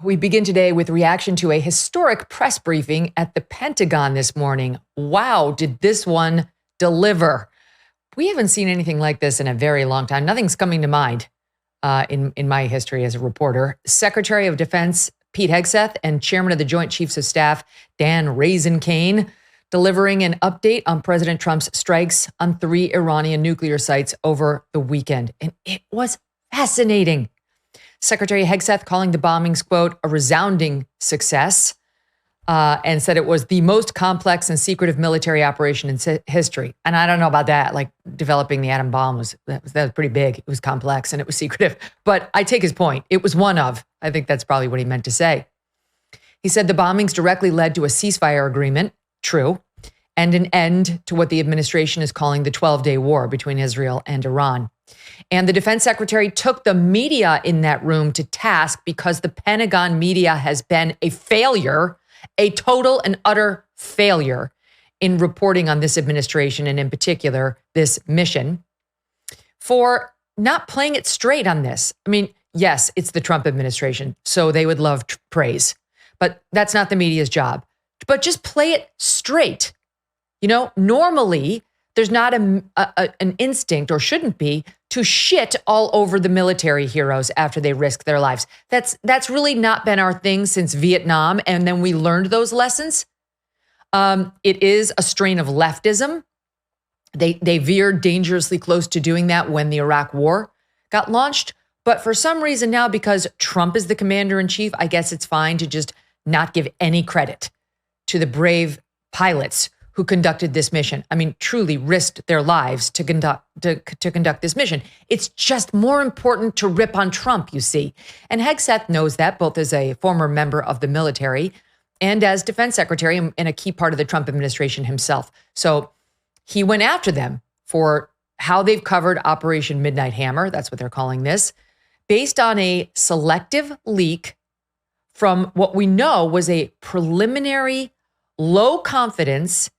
We begin today with reaction to a historic press briefing at the Pentagon this morning. Wow, did this one deliver? We haven't seen anything like this in a very long time. Nothing's coming to mind in my history as a reporter. Secretary of Defense Pete Hegseth and Chairman of the Joint Chiefs of Staff Dan Raisin Kane delivering an update on President Trump's strikes on 3 Iranian nuclear sites over the weekend. And it was fascinating. Secretary Hegseth calling the bombings, quote, a resounding success, and said it was the most complex and secretive military operation in history. And I don't know about that. Like developing the atom bomb was pretty big. It was complex and it was secretive. But I take his point. It was one of. I think that's probably what he meant to say. He said the bombings directly led to a ceasefire agreement, true, and an end to what the administration is calling the 12-day war between Israel and Iran. And the defense secretary took the media in that room to task because the Pentagon media has been a failure, a total and utter failure in reporting on this administration and in particular this mission for not playing it straight on this. I mean, yes, it's the Trump administration, so they would love praise, but that's not the media's job. But just play it straight. You know, normally there's not an instinct, or shouldn't be, to shit all over the military heroes after they risk their lives. That's really not been our thing since Vietnam, and then we learned those lessons. It is a strain of leftism. They veered dangerously close to doing that when the Iraq War got launched. But for some reason now, because Trump is the commander-in-chief, I guess it's fine to just not give any credit to the brave pilots who conducted this mission. I mean, truly risked their lives to conduct this mission. It's just more important to rip on Trump, you see. And Hegseth knows that, both as a former member of the military and as defense secretary and a key part of the Trump administration himself. So he went after them for how they've covered Operation Midnight Hammer, that's what they're calling this, based on a selective leak from what we know was a preliminary low confidence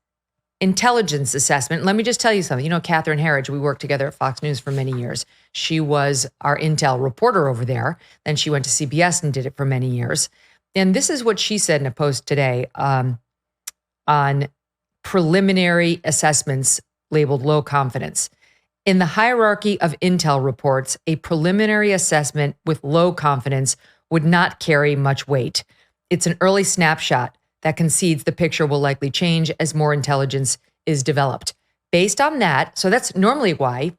intelligence assessment. Let me just tell you something. You know, Catherine Herridge, we worked together at Fox News for many years. She was our intel reporter over there. Then she went to CBS and did it for many years. And this is what she said in a post today on preliminary assessments labeled low confidence. In the hierarchy of intel reports, a preliminary assessment with low confidence would not carry much weight. It's an early snapshot that concedes the picture will likely change as more intelligence is developed. Based on that, so that's normally why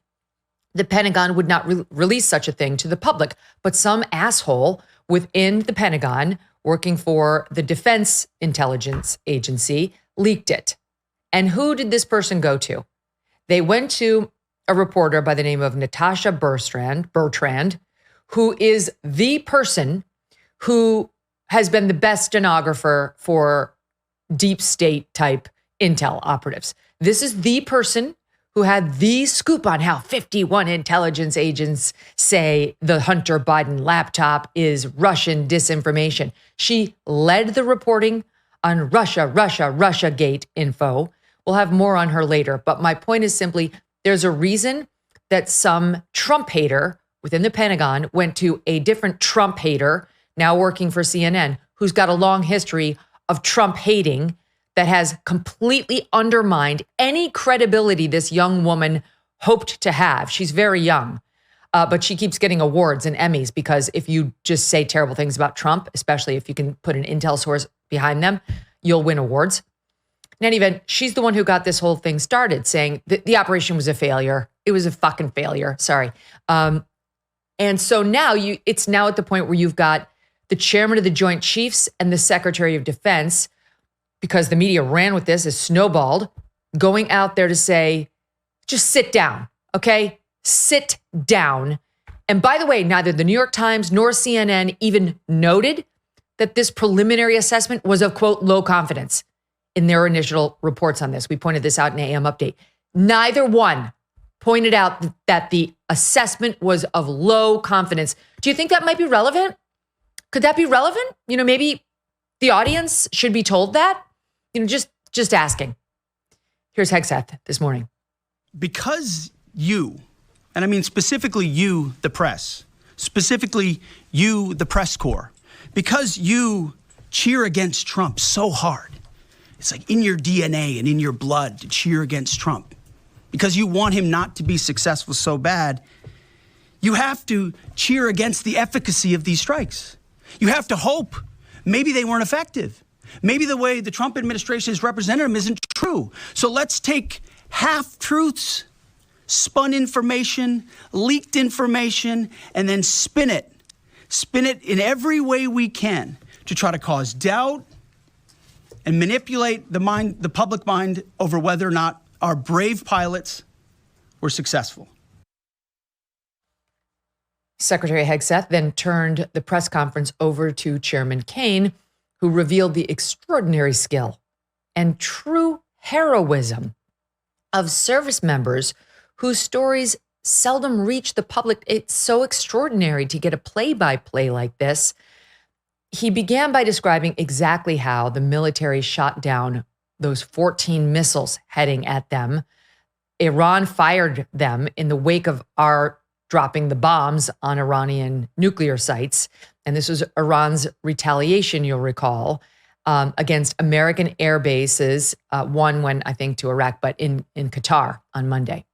the Pentagon would not release such a thing to the public, but some asshole within the Pentagon working for the Defense Intelligence Agency leaked it. And who did this person go to? They went to a reporter by the name of Natasha Bertrand, who is the person who has been the best stenographer for deep state type intel operatives. This is the person who had the scoop on how 51 intelligence agents say the Hunter Biden laptop is Russian disinformation. She led the reporting on Russiagate info. We'll have more on her later. But my point is simply, there's a reason that some Trump hater within the Pentagon went to a different Trump hater now working for CNN, who's got a long history of Trump hating that has completely undermined any credibility this young woman hoped to have. She's very young, but she keeps getting awards and Emmys because if you just say terrible things about Trump, especially if you can put an intel source behind them, you'll win awards. In any event, she's the one who got this whole thing started, saying that the operation was a failure. It was a fucking failure. Sorry. And so now it's now at the point where you've got the chairman of the Joint Chiefs and the Secretary of Defense, because the media ran with this, is snowballed, going out there to say, just sit down, okay? Sit down. And by the way, neither the New York Times nor CNN even noted that this preliminary assessment was of, quote, low confidence in their initial reports on this. We pointed this out in AM Update. Neither one pointed out that the assessment was of low confidence. Do you think that might be relevant? Could that be relevant? You know, maybe the audience should be told that? You know, just asking. Here's Hegseth this morning. Because you, and I mean specifically you, the press, specifically you, the press corps, because you cheer against Trump so hard, it's like in your DNA and in your blood to cheer against Trump, because you want him not to be successful so bad, you have to cheer against the efficacy of these strikes. You have to hope maybe they weren't effective. Maybe the way the Trump administration has represented them isn't true. So let's take half-truths, spun information, leaked information, and then spin it. Spin it in every way we can to try to cause doubt and manipulate the public mind over whether or not our brave pilots were successful. Secretary Hegseth then turned the press conference over to Chairman Kaine, who revealed the extraordinary skill and true heroism of service members whose stories seldom reach the public. It's so extraordinary to get a play-by-play like this. He began by describing exactly how the military shot down those 14 missiles heading at them. Iran fired them in the wake of our dropping the bombs on Iranian nuclear sites. And this was Iran's retaliation, you'll recall, against American air bases, one went, I think, to Iraq, but in Qatar on Monday.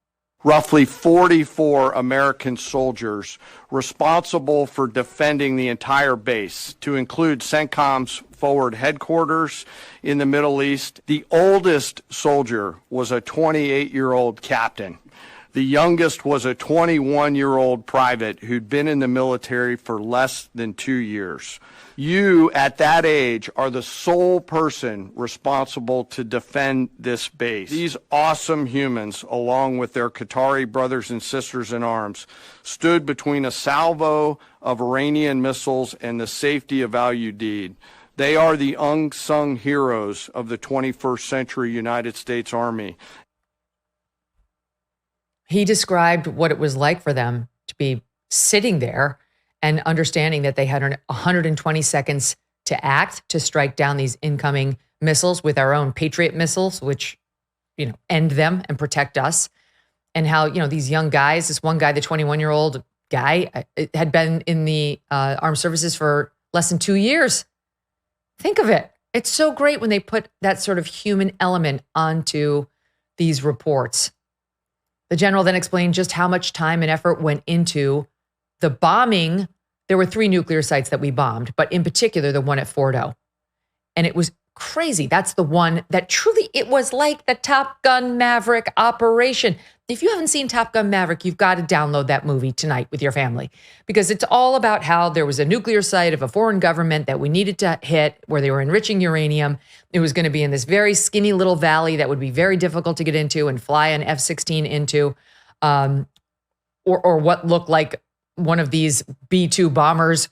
Roughly 44 American soldiers responsible for defending the entire base, to include CENTCOM's forward headquarters in the Middle East. The oldest soldier was a 28-year-old captain. The youngest was a 21-year-old private who'd been in the military for less than 2 years. You, at that age, are the sole person responsible to defend this base. These awesome humans, along with their Qatari brothers and sisters in arms, stood between a salvo of Iranian missiles and the safety of Al Udeid. They are the unsung heroes of the 21st century United States Army. He described what it was like for them to be sitting there and understanding that they had 120 seconds to act, to strike down these incoming missiles with our own Patriot missiles, which, end them and protect us. And how, these young guys, this one guy, the 21-year-old guy, had been in the armed services for less than 2 years. Think of it. It's so great when they put that sort of human element onto these reports. The general then explained just how much time and effort went into the bombing. There were 3 nuclear sites that we bombed, but in particular, the one at Fordo. And it was crazy. That's the one that truly, it was like the Top Gun Maverick operation. If you haven't seen Top Gun Maverick, you've got to download that movie tonight with your family, because it's all about how there was a nuclear site of a foreign government that we needed to hit, where they were enriching uranium. It was going to be in this very skinny little valley that would be very difficult to get into and fly an F-16 into, or what looked like one of these B-2 bombers.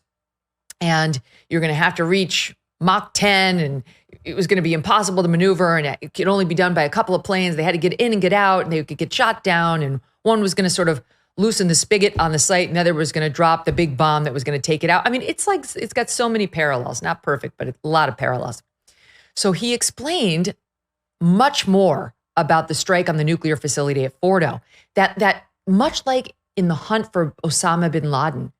And you're going to have to reach Mach 10, and it was going to be impossible to maneuver, and it could only be done by a couple of planes. They had to get in and get out, and they could get shot down, and one was going to sort of loosen the spigot on the site, and the other was going to drop the big bomb that was going to take it out. I mean, it's got so many parallels, not perfect, but a lot of parallels. So he explained much more about the strike on the nuclear facility at Fordo, that much like in the hunt for Osama bin Laden,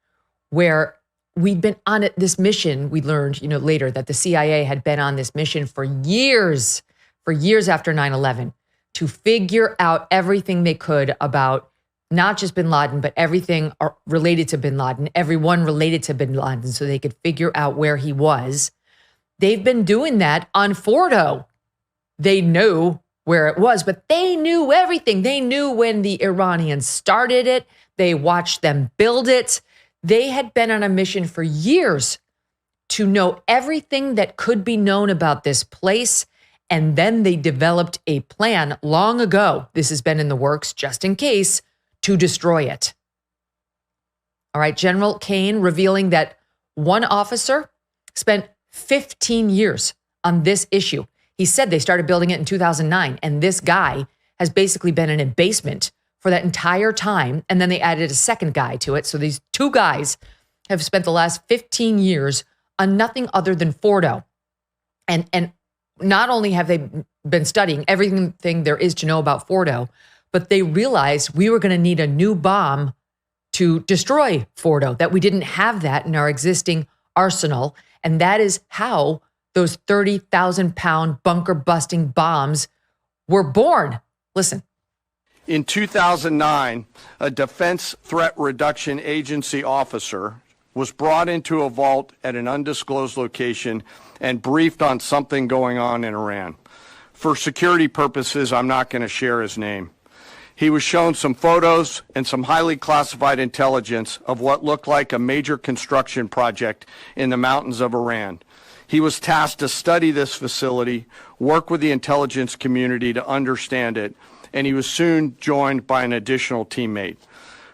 where we'd been on this mission, we learned, later that the CIA had been on this mission for years after 9/11 to figure out everything they could about not just bin Laden, but everything related to bin Laden, everyone related to bin Laden, so they could figure out where he was. They've been doing that on Fordo. They knew where it was, but they knew everything. They knew when the Iranians started it. They watched them build it. They had been on a mission for years to know everything that could be known about this place. And then they developed a plan long ago. This has been in the works just in case, to destroy it. All right, General Kaine revealing that one officer spent 15 years on this issue. He said they started building it in 2009, and this guy has basically been in a basement for that entire time. And then they added a second guy to it. So these 2 guys have spent the last 15 years on nothing other than Fordo. And not only have they been studying everything there is to know about Fordo, but they realized we were going to need a new bomb to destroy Fordo, that we didn't have that in our existing arsenal. And that is how those 30,000-pound bunker-busting bombs were born. Listen. In 2009, a Defense Threat Reduction Agency officer was brought into a vault at an undisclosed location and briefed on something going on in Iran. For security purposes, I'm not going to share his name. He was shown some photos and some highly classified intelligence of what looked like a major construction project in the mountains of Iran. He was tasked to study this facility, work with the intelligence community to understand it, and he was soon joined by an additional teammate.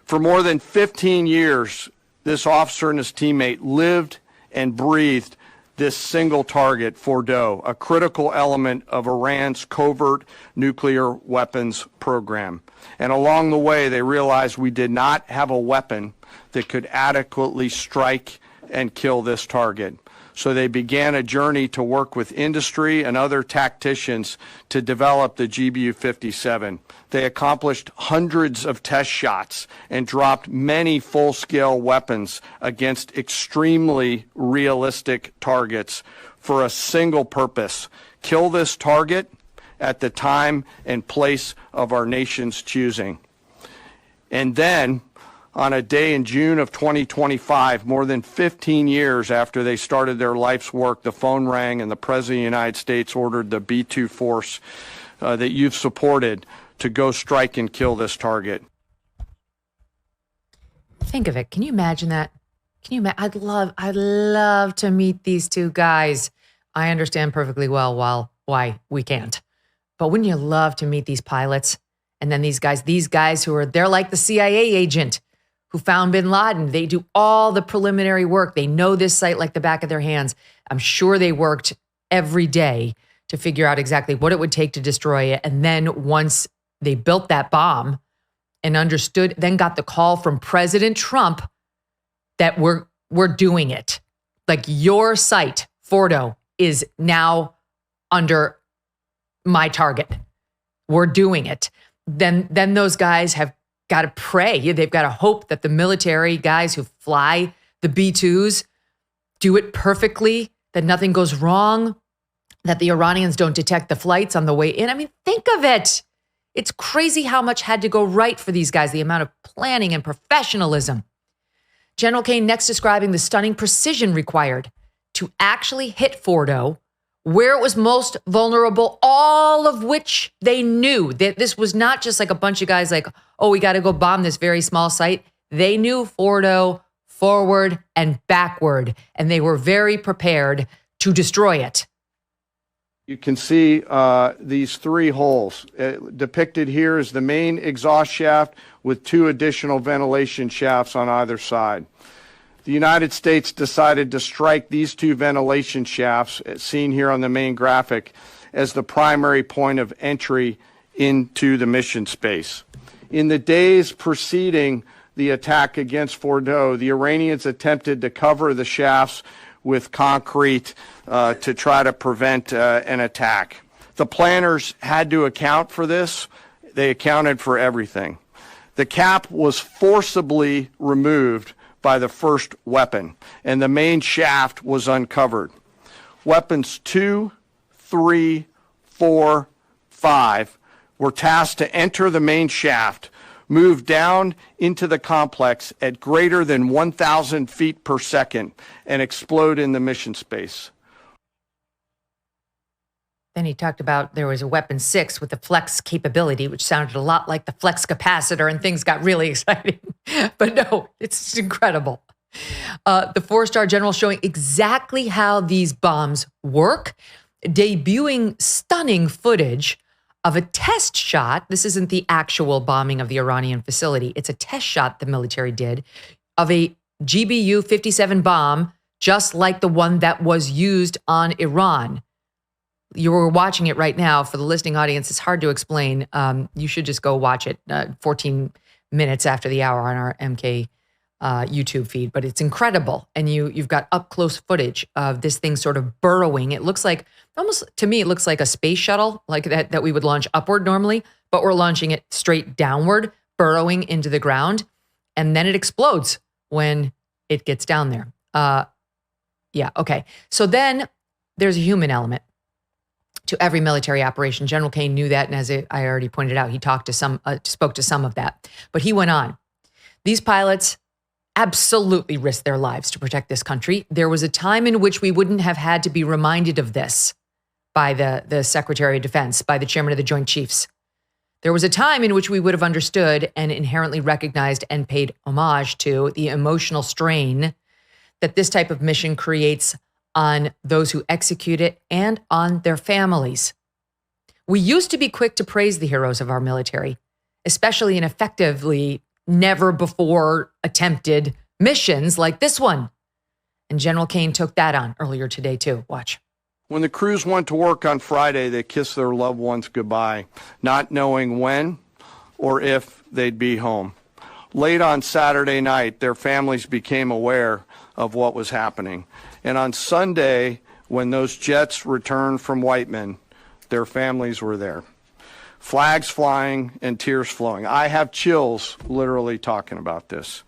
For more than 15 years, this officer and his teammate lived and breathed this single target, Fordo, a critical element of Iran's covert nuclear weapons program. And along the way, they realized we did not have a weapon that could adequately strike and kill this target. So they began a journey to work with industry and other tacticians to develop the GBU-57. They accomplished hundreds of test shots and dropped many full-scale weapons against extremely realistic targets for a single purpose: kill this target at the time and place of our nation's choosing. And then, on a day in June of 2025, more than 15 years after they started their life's work, the phone rang and the President of the United States ordered the B-2 force that you've supported to go strike and kill this target. Think of it. Can you imagine that? Can you I'd love to meet these two guys. I understand perfectly well why we can't. But wouldn't you love to meet these pilots? And then these guys who are, they're like the CIA agent who found bin Laden. They do all the preliminary work. They know this site like the back of their hands. I'm sure they worked every day to figure out exactly what it would take to destroy it. And then once they built that bomb and understood, then got the call from President Trump that we're doing it. Like, your site, Fordo, is now under my target. We're doing it. Then those guys have got to pray. They've got to hope that the military guys who fly the B-2s do it perfectly, that nothing goes wrong, that the Iranians don't detect the flights on the way in. I mean, think of it. It's crazy how much had to go right for these guys, the amount of planning and professionalism. General Kane next describing the stunning precision required to actually hit Fordo where it was most vulnerable, all of which they knew that this was not just like a bunch of guys like, oh, we got to go bomb this very small site. They knew Fordo forward and backward, and they were very prepared to destroy it. You can see these three holes. Depicted here is the main exhaust shaft with two additional ventilation shafts on either side. The United States decided to strike these two ventilation shafts, seen here on the main graphic, as the primary point of entry into the mission space. In the days preceding the attack against Fordo, the Iranians attempted to cover the shafts with concrete to try to prevent an attack. The planners had to account for this. They accounted for everything. The cap was forcibly removed by the first weapon, and the main shaft was uncovered. Weapons 2, 3, 4, 5 were tasked to enter the main shaft, move down into the complex at greater than 1,000 feet per second, and explode in the mission space. Then he talked about there was a weapon 6 with the flex capability, which sounded a lot like the flex capacitor, and things got really exciting. But no, it's incredible. The 4-star general showing exactly how these bombs work, debuting stunning footage of a test shot. This isn't the actual bombing of the Iranian facility. It's a test shot the military did of a GBU-57 bomb, just like the one that was used on Iran. You're watching it right now. For the listening audience, it's hard to explain. You should just go watch it 14 minutes after the hour on our MK YouTube feed. But it's incredible. And you've got up-close footage of this thing sort of burrowing. It looks like, almost to me, it looks like a space shuttle, like that we would launch upward normally, but we're launching it straight downward, burrowing into the ground. And then it explodes when it gets down there. Yeah, okay. So then there's a human element to every military operation. General Kane knew that, and as I already pointed out, he spoke to some of that. But he went on. These pilots absolutely risked their lives to protect this country. There was a time in which we wouldn't have had to be reminded of this by the Secretary of Defense, by the Chairman of the Joint Chiefs. There was a time in which we would have understood and inherently recognized and paid homage to the emotional strain that this type of mission creates on those who execute it and on their families. We used to be quick to praise the heroes of our military, especially in effectively never before attempted missions like this one. And General Kane took that on earlier today too. Watch. When the crews went to work on Friday, they kissed their loved ones goodbye, not knowing when or if they'd be home. Late on Saturday night, their families became aware of what was happening. And on Sunday, when those jets returned from Whiteman, their families were there. Flags flying and tears flowing. I have chills literally talking about this.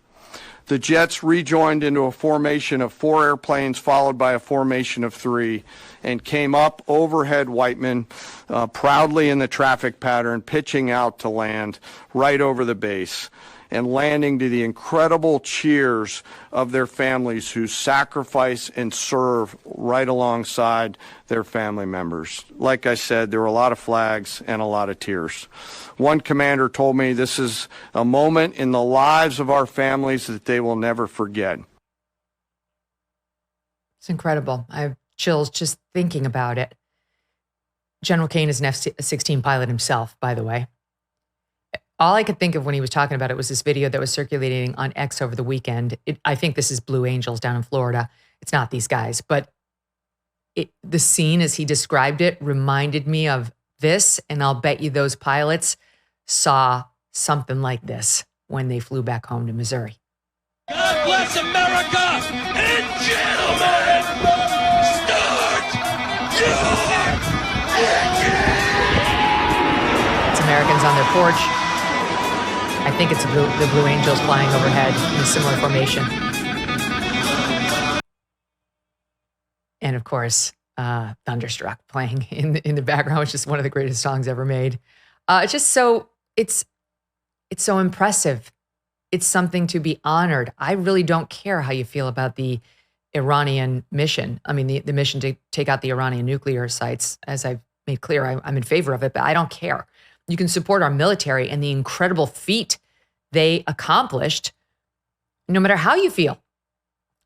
The jets rejoined into a formation of 4 airplanes followed by a formation of 3 and came up overhead Whiteman proudly in the traffic pattern, pitching out to land right over the base and landing to the incredible cheers of their families who sacrifice and serve right alongside their family members. Like I said, there were a lot of flags and a lot of tears. One commander told me this is a moment in the lives of our families that they will never forget. It's incredible. I have chills just thinking about it. General Kane is an F-16 pilot himself, by the way. All I could think of when he was talking about it was this video that was circulating on X over the weekend. I think this is Blue Angels down in Florida. It's not these guys, but the scene as he described it reminded me of this, and I'll bet you those pilots saw something like this when they flew back home to Missouri. God bless America, and gentlemen, start your engine! It's Americans on their porch. I think it's the Blue Angels flying overhead in a similar formation. And of course, Thunderstruck playing in the background, which is one of the greatest songs ever made. It's so impressive. It's something to be honored. I really don't care how you feel about the Iranian mission. I mean, the mission to take out the Iranian nuclear sites, as I've made clear, I'm in favor of it, but I don't care. You can support our military and the incredible feat they accomplished, no matter how you feel.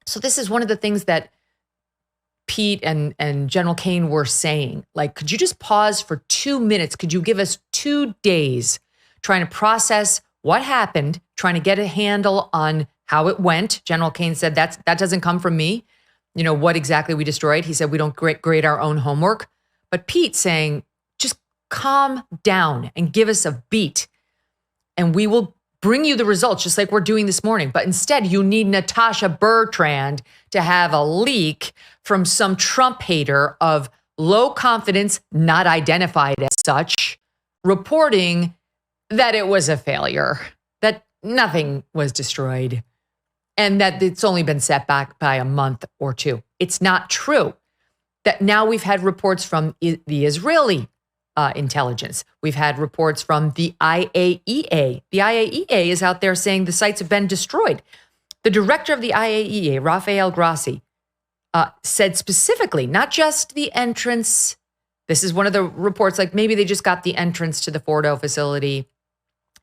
So this is one of the things that Pete and General Kane were saying. Like, could you just pause for 2 minutes? Could you give us 2 days trying to process what happened, trying to get a handle on how it went? General Kane said that doesn't come from me. You know, what exactly we destroyed. He said we don't grade our own homework. But Pete saying, just calm down and give us a beat, and we will bring you the results just like we're doing this morning. But instead, you need Natasha Bertrand to have a leak from some Trump hater of low confidence, not identified as such, reporting that it was a failure, that nothing was destroyed, and that it's only been set back by a month or 2. It's not true. That now we've had reports from the Israeli intelligence. We've had reports from the IAEA. The IAEA is out there saying the sites have been destroyed. The director of the IAEA, Rafael Grossi, said specifically, not just the entrance. This is one of the reports, like maybe they just got the entrance to the Fordo facility,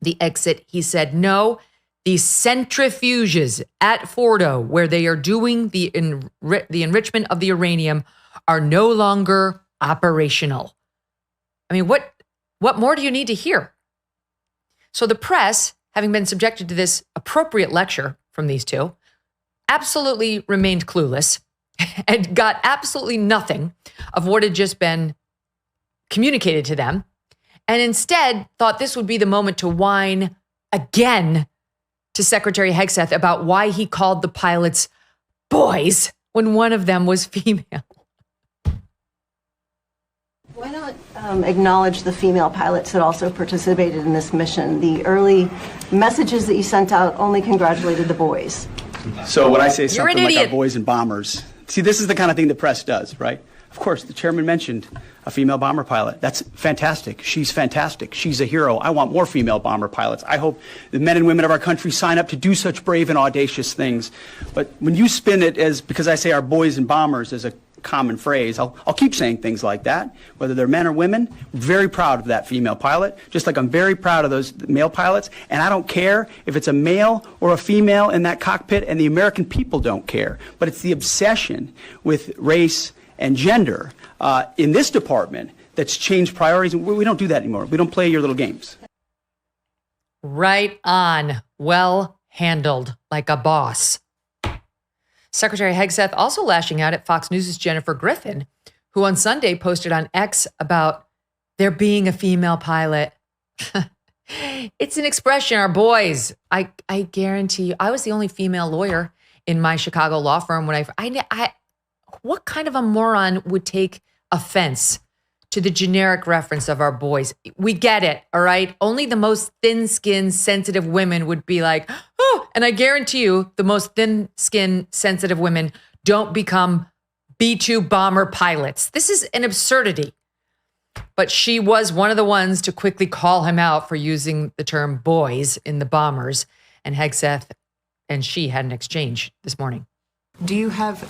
the exit. He said, no, the centrifuges at Fordo, where they are doing the enrichment of the uranium, are no longer operational. I mean, what more do you need to hear? So the press, having been subjected to this appropriate lecture from these two, absolutely remained clueless and got absolutely nothing of what had just been communicated to them, and instead thought this would be the moment to whine again to Secretary Hegseth about why he called the pilots boys when one of them was female. Why not acknowledge the female pilots that also participated in this mission? The early messages that you sent out only congratulated the boys. So when I say something like our idiot. boys and bombers, See, this is the kind of thing the press does, right? Of course, the chairman mentioned a female bomber pilot. That's fantastic. She's fantastic. She's a hero. I want more female bomber pilots. I hope the men and women of our country sign up to do such brave and audacious things. But when you spin it as, because I say our boys and bombers as a common phrase, I'll keep saying things like that, whether they're men or women. I'm very proud of that female pilot, just like I'm very proud of those male pilots. And I don't care if it's a male or a female in that cockpit, and the American people don't care. But it's the obsession with race and gender in this department that's changed priorities. We don't do that anymore. We don't play your little games. Right on. Well handled, like a boss. Secretary Hegseth also lashing out at Fox News' Jennifer Griffin, who on Sunday posted on X about there being a female pilot. It's an expression, our boys. I guarantee you, I was the only female lawyer in my Chicago law firm when I what kind of a moron would take offense to the generic reference of our boys? We get it, all right? Only the most thin-skinned, sensitive women would be like, oh, and I guarantee you the most thin-skinned, sensitive women don't become B-2 bomber pilots. This is an absurdity. But she was one of the ones to quickly call him out for using the term boys in the bombers, and Hegseth and she had an exchange this morning. Do you have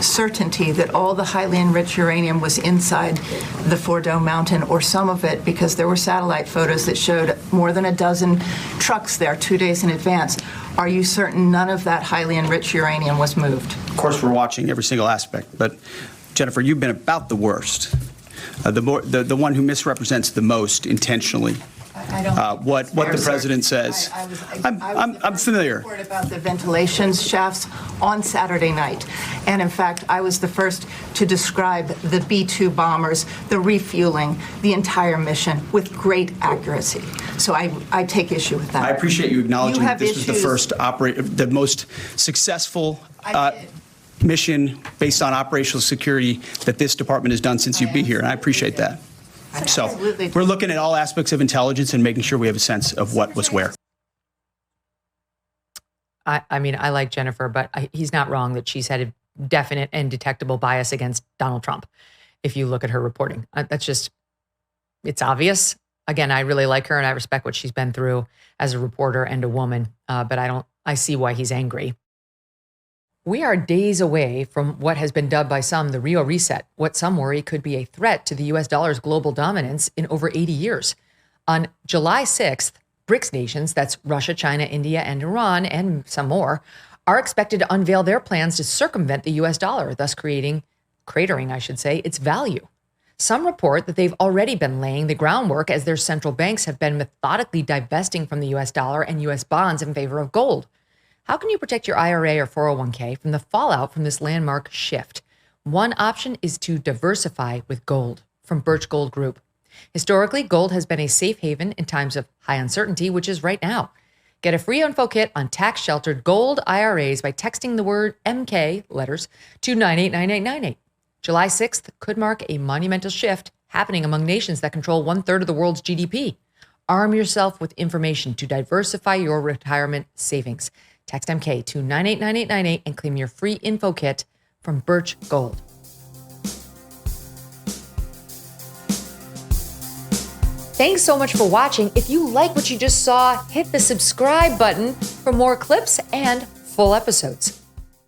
certainty that all the highly enriched uranium was inside the Fordo mountain, or some of it, because there were satellite photos that showed more than a dozen trucks there 2 days in advance? Are you certain none of that highly enriched uranium was moved? Of course, we're watching every single aspect, but Jennifer, you've been about the worst, the one who misrepresents the most intentionally. I don't what the president says. I'm familiar. Report about the ventilation shafts on Saturday night, and in fact, I was the first to describe the B-2 bombers, the refueling, the entire mission with great accuracy. So I take issue with that. I appreciate you acknowledging that this was the first the most successful mission based on operational security that this department has done since you've been here, and I appreciate that. So we're looking at all aspects of intelligence and making sure we have a sense of what was where. I mean, I like Jennifer, but he's not wrong that she's had a definite and detectable bias against Donald Trump. If you look at her reporting, that's just, it's obvious. Again, I really like her and I respect what she's been through as a reporter and a woman, but I see why he's angry. We are days away from what has been dubbed by some the Rio Reset, what some worry could be a threat to the U.S. dollar's global dominance in over 80 years. On July 6th, BRICS nations, that's Russia, China, India, and Iran, and some more, are expected to unveil their plans to circumvent the U.S. dollar, thus cratering, its value. Some report that they've already been laying the groundwork as their central banks have been methodically divesting from the U.S. dollar and U.S. bonds in favor of gold. How can you protect your IRA or 401k from the fallout from this landmark shift? One option is to diversify with gold from Birch Gold Group. Historically, gold has been a safe haven in times of high uncertainty, which is right now. Get a free info kit on tax-sheltered gold IRAs by texting the word MK letters to 989898. July 6th could mark a monumental shift happening among nations that control 1/3 of the world's GDP. Arm yourself with information to diversify your retirement savings. Text MK to 989898 and claim your free info kit from Birch Gold. Thanks so much for watching. If you like what you just saw, hit the subscribe button for more clips and full episodes.